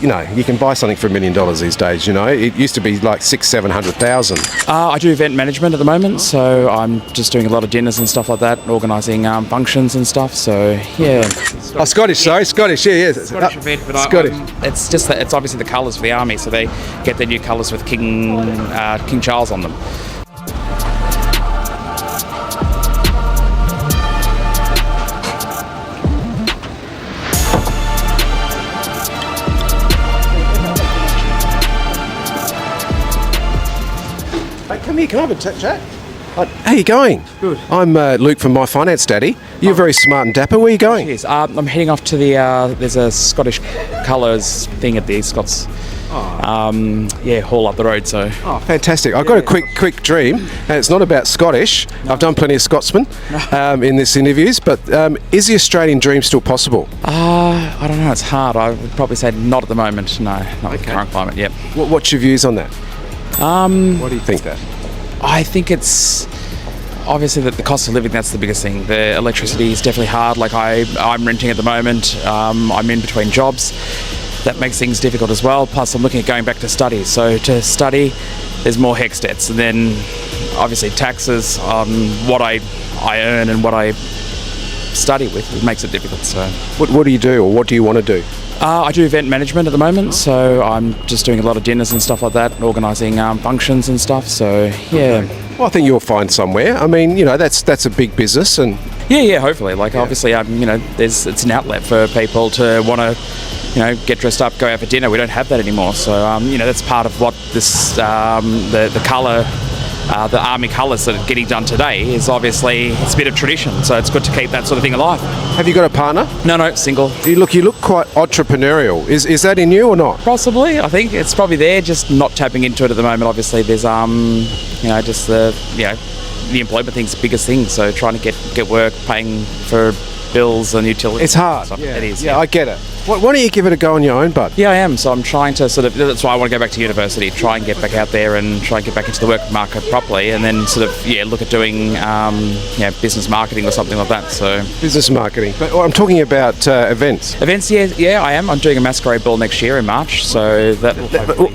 you can buy something for $1 million these days. It used to be like 600,000-700,000. I do event management at the moment, so I'm just doing a lot of dinners and stuff like that, organising functions and stuff. So yeah. Scottish. Sorry, Scottish. Yeah. Scottish event, but Scottish. It's just that it's obviously the colours for the army, so they get their new colours with King Charles on them. Come here, can I have a chat? How you going? Good. I'm Luke from My Finance Daddy. You're very smart and dapper. Where are you going? Yes, I'm heading off to there's a Scottish colours thing at the Scots hall up the road. So. Oh, fantastic. I've got a quick dream, and it's not about Scottish. No. I've done plenty of Scotsmen in this interviews, but is the Australian dream still possible? I don't know, it's hard. I would probably say not at the moment, no, not with the current climate, yep. What's your views on that? What do you think that? I think it's obviously that the cost of living, that's the biggest thing. The electricity is definitely hard. Like I'm renting at the moment. I'm in between jobs. That makes things difficult as well. Plus I'm looking at going back to study. So to study, there's more HECS debts. And then obviously taxes on what I earn and what I study with, it makes it difficult. So what do you do, or what do you want to do? I do event management at the moment, so I'm just doing a lot of dinners and stuff like that, organising functions and stuff. So yeah. Well, I think you'll find somewhere. I mean, that's a big business, and yeah. Hopefully, obviously, it's an outlet for people to want to, get dressed up, go out for dinner. We don't have that anymore, so that's part of what this the colour. The army colours that are getting done today is obviously it's a bit of tradition, so it's good to keep that sort of thing alive. Have you got a partner? No, single. You look quite entrepreneurial. Is that in you or not? Possibly. I think it's probably there, just not tapping into it at the moment. Obviously, there's just the employment thing's the biggest thing. So trying to get work, paying for bills and utilities. It's hard. Yeah. It is. Yeah, I get it. Why don't you give it a go on your own, bud? Yeah, I am. So I'm trying to that's why I want to go back to university, try and get back out there and try and get back into the work market properly, and then look at doing business marketing or something like that. So business marketing. But I'm talking about events. Events, yeah, I am. I'm doing a masquerade ball next year in March, so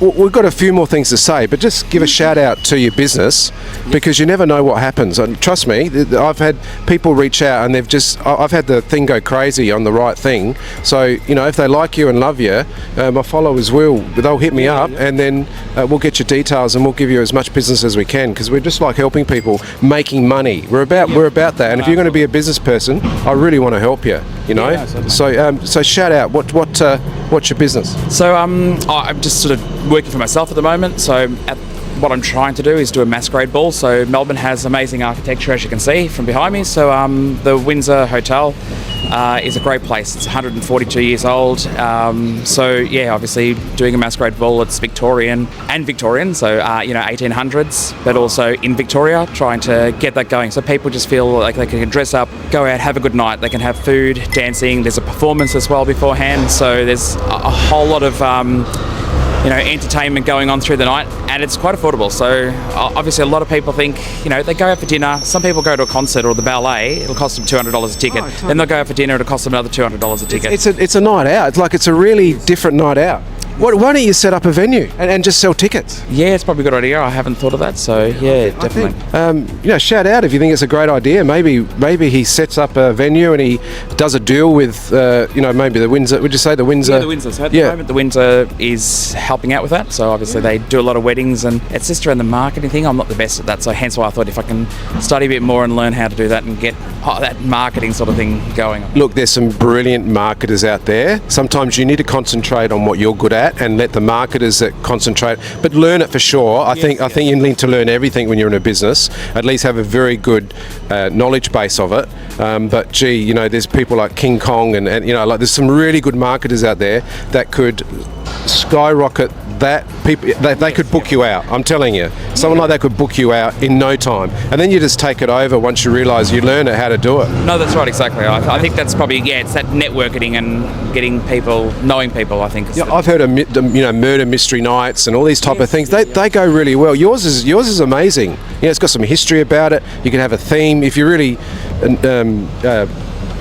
we've got a few more things to say, but just give a shout out to your business, because you never know what happens. And trust me, I've had people reach out and I've had the thing go crazy on the right thing. So if they like you and love you, my followers they'll hit me up, and then we'll get your details and we'll give you as much business as we can, because we're just like helping people making money. We're about that, and if you're going to be a business person, I really want to help you. So shout out. What's your business? So I'm just sort of working for myself at the moment. So what I'm trying to do is do a masquerade ball. So Melbourne has amazing architecture, as you can see from behind me. So the Windsor Hotel is a great place. It's 142 years old. Obviously doing a masquerade ball, it's Victorian, so 1800s, but also in Victoria, trying to get that going. So people just feel like they can dress up, go out, have a good night. They can have food, dancing. There's a performance as well beforehand. So there's a whole lot of entertainment going on through the night, and it's quite affordable. So obviously a lot of people think, they go out for dinner. Some people go to a concert or the ballet, it'll cost them $200 a ticket. Then they'll go out for dinner, it'll cost them another $200 a ticket. It's a night out. It's a really different night out. Why don't you set up a venue and just sell tickets? Yeah, it's probably a good idea. I haven't thought of that, so yeah, definitely. Shout out if you think it's a great idea. Maybe he sets up a venue and he does a deal with, maybe the Windsor. Would you say the Windsor? Yeah, the Windsor. So at the moment, the Windsor is helping out with that. So obviously they do a lot of weddings, and it's just around the marketing thing. I'm not the best at that, so hence why I thought if I can study a bit more and learn how to do that and get that marketing sort of thing going. Look, there's some brilliant marketers out there. Sometimes you need to concentrate on what you're good at and let the marketers that concentrate, but learn it for sure. I think you need to learn everything when you're in a business. At least have a very good knowledge base of it. But there's people like King Kong and there's some really good marketers out there that could skyrocket that. They could book you out. I'm telling you, someone like that could book you out in no time, and then you just take it over once you realise you learn how to do it. No, that's right, exactly. I think that's probably it's that networking and getting people, knowing people. I think. Yeah, I've heard of murder mystery nights and all these type of things. They go really well. Yours is amazing. It's got some history about it. You can have a theme if you really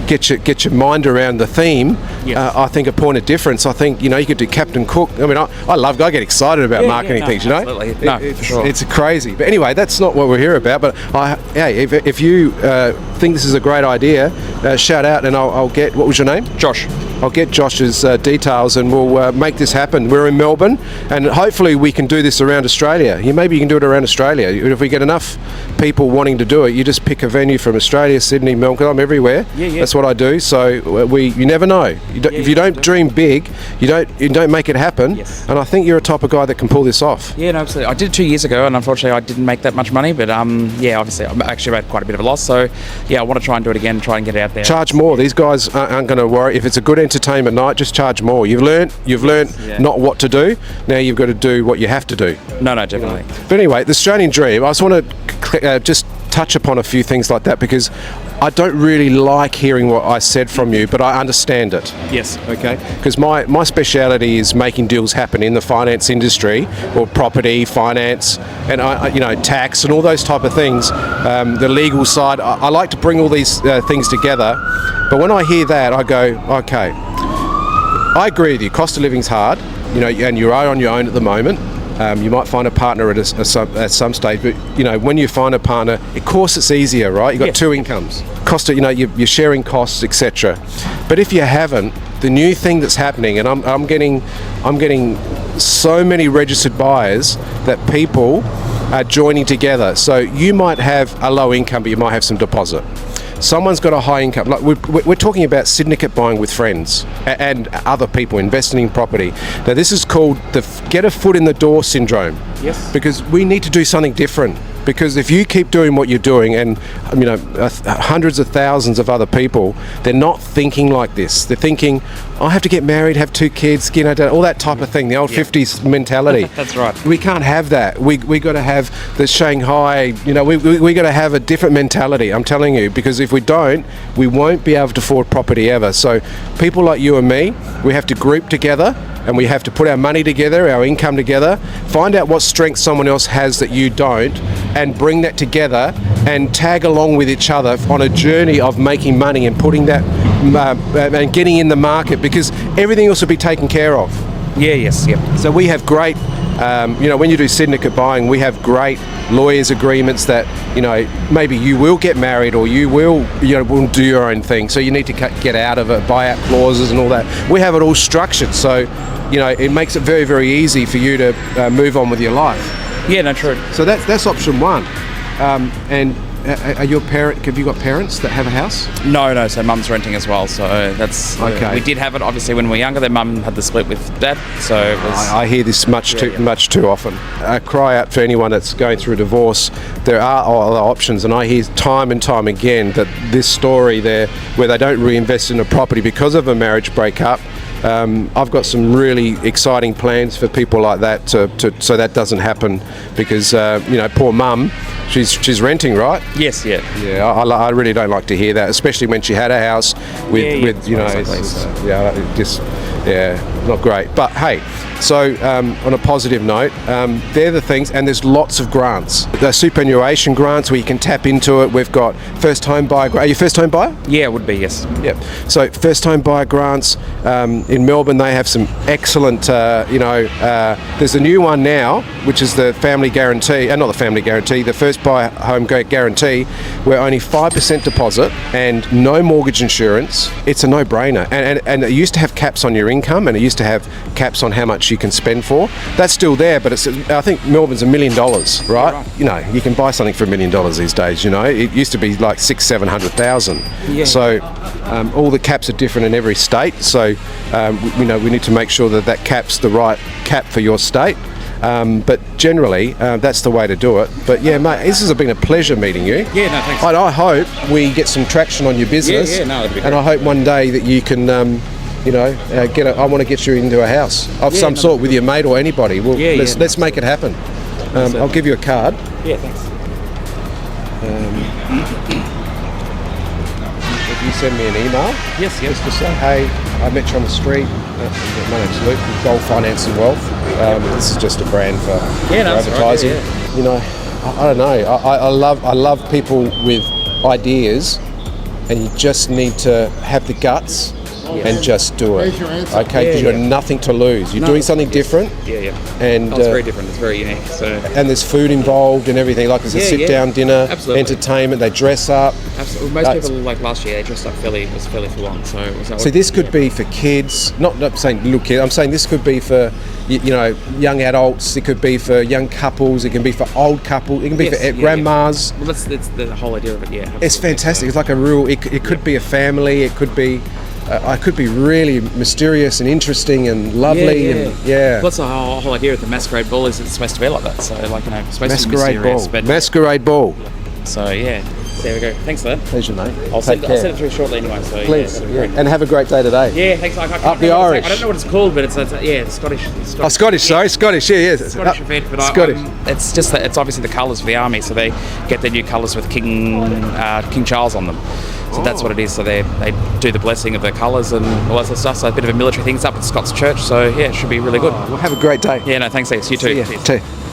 get your mind around the theme, Yes. I think a point of difference. I think, you know, you could do Captain Cook. I mean, I get excited about marketing things, you know. Absolutely. No, for sure. It's crazy. But anyway, that's not what we're here about. But if you think this is a great idea, shout out, and I'll get, what was your name? Josh. I'll get Josh's details, and we'll make this happen. We're in Melbourne, and hopefully we can do this around Australia. Maybe you can do it around Australia. If we get enough people wanting to do it, you just pick a venue from Australia, Sydney, Melbourne. 'Cause I'm everywhere. Yeah. That's what I do. So you never know. If you don't dream big, you don't make it happen. Yes. And I think you're a type of guy that can pull this off. Yeah, no, absolutely. I did it 2 years ago, and unfortunately, I didn't make that much money. But obviously, I actually made quite a bit of a loss. So, yeah, I want to try and do it again, try and get it out there. Charge more. These guys aren't going to worry. If it's a good entertainment night, just charge more. You've learnt not what to do. Now you've got to do what you have to do. No, definitely. But anyway, the Australian dream, I just want to just touch upon a few things like that, because I don't really like hearing what I said from you, but I understand it. Yes. Okay, because my speciality is making deals happen in the finance industry, or property finance, and tax and all those type of things. The legal side, I like to bring all these things together. But when I hear that, I go, okay, I agree with you. Cost of living's hard, and you are on your own at the moment. You might find a partner at some stage, but when you find a partner, of course it's easier, right? You've got two incomes. Cost of, you're sharing costs, etc. But if you haven't, the new thing that's happening, and I'm getting so many registered buyers that people are joining together. So you might have a low income, but you might have some deposit. Someone's got a high income. Like we're talking about syndicate buying with friends and other people investing in property. Now this is called the get a foot in the door syndrome. Yes. Because we need to do something different. Because if you keep doing what you're doing, and hundreds of thousands of other people, they're not thinking like this. They're thinking, I have to get married, have 2 kids, all that type of thing, the old 50s mentality. That's right. We can't have that. We got to have the Shanghai, we got to have a different mentality, I'm telling you, because if we don't, we won't be able to afford property ever. So people like you and me, we have to group together, and we have to put our money together, our income together, find out what strength someone else has that you don't, and bring that together and tag along with each other on a journey of making money and putting that and getting in the market, because everything else will be taken care of. Yes. So we have great, when you do syndicate buying, we have great lawyers agreements that, maybe you will get married, or you will do your own thing. So you need to get out of it, buyout clauses and all that. We have it all structured. So, it makes it very, very easy for you to move on with your life. Yeah, no, true. So that's option one. And have you got parents that have a house? No. So mum's renting as well. So that's okay. We did have it obviously when we were younger. Then mum had the split with dad. So it was, I hear this much too often. I cry out for anyone that's going through a divorce. There are other options, and I hear time and time again that this story there, where they don't reinvest in a property because of a marriage breakup. I've got some really exciting plans for people like that so that doesn't happen, because poor mum, she's renting, right? Yes, yeah. Yeah, I really don't like to hear that, especially when she had a house with not great. But hey, so on a positive note, they're the things, and there's lots of grants. The superannuation grants where you can tap into it. We've got first home buyer. Are you a first home buyer? Yeah, it would be, yes. Yep. So first home buyer grants in Melbourne, they have some excellent. There's a new one now, which is the family guarantee, not the family guarantee, the first buy home guarantee, where only 5% deposit and no mortgage insurance. It's a no-brainer, and it used to have caps on your income, and it used to have caps on how much you can spend for. That's still there, but I think Melbourne's $1 million, right? You can buy something for $1 million these days. It used to be like 600,000-700,000. Yeah. So all the caps are different in every state. So we need to make sure that cap's the right cap for your state. But generally, that's the way to do it. But yeah, mate, this has been a pleasure meeting you. Yeah, no, thanks. I hope we get some traction on your business. Yeah, no, that'd be great. And I hope one day that you can, I want to get you into a house of some sort with your mate or anybody. Let's make it happen. I'll give you a card. Yeah, thanks. If you send me an email, yes, just to say, hey, I met you on the street. My name's Luke, with Gold Finance and Wealth. This is just a brand for advertising. Right, I don't know. I love people with ideas and you just need to have the guts and just do it. Okay, because Yeah, you've got nothing to lose. You're doing something different. Yeah. And It's very different. It's very unique. So and there's food involved and everything. Like there's a sit-down dinner, Absolutely. entertainment. They dress up. absolutely. Most people, like last year, they dressed up fairly full on. So So this could be for kids. Not saying little kids. I'm saying this could be for young adults. It could be for young couples. It can be for old couples. It can be for grandmas. Well, that's the whole idea of it. Yeah, It's absolutely. fantastic. It's like a real. It could be a family. It could be. It could be really mysterious and interesting and lovely. And Well, that's the whole idea of the masquerade ball is it's supposed to be like that. So like it's supposed Masquerade to be mysterious. ball. But Masquerade ball. so yeah, there we go. Thanks for that. Pleasure, mate. I'll Take send care. it through shortly anyway. So Please. that'd be great. And have a great day today. Yeah, thanks. I Up the Irish. I don't know what it's called, but it's Scottish. Oh, Scottish. Sorry, Scottish. Yeah. Scottish event, but Scottish. it's just that it's obviously the colours for the army, so they get their new colours with King Charles on them. So that's what it is. So they do the blessing of the colours and all that sort of stuff. So a bit of a military thing. It's up at Scots Church. So yeah, it should be really good. Well, have a great day. Yeah, no, thanks, Alex. You too. Yeah. Cheers. Too.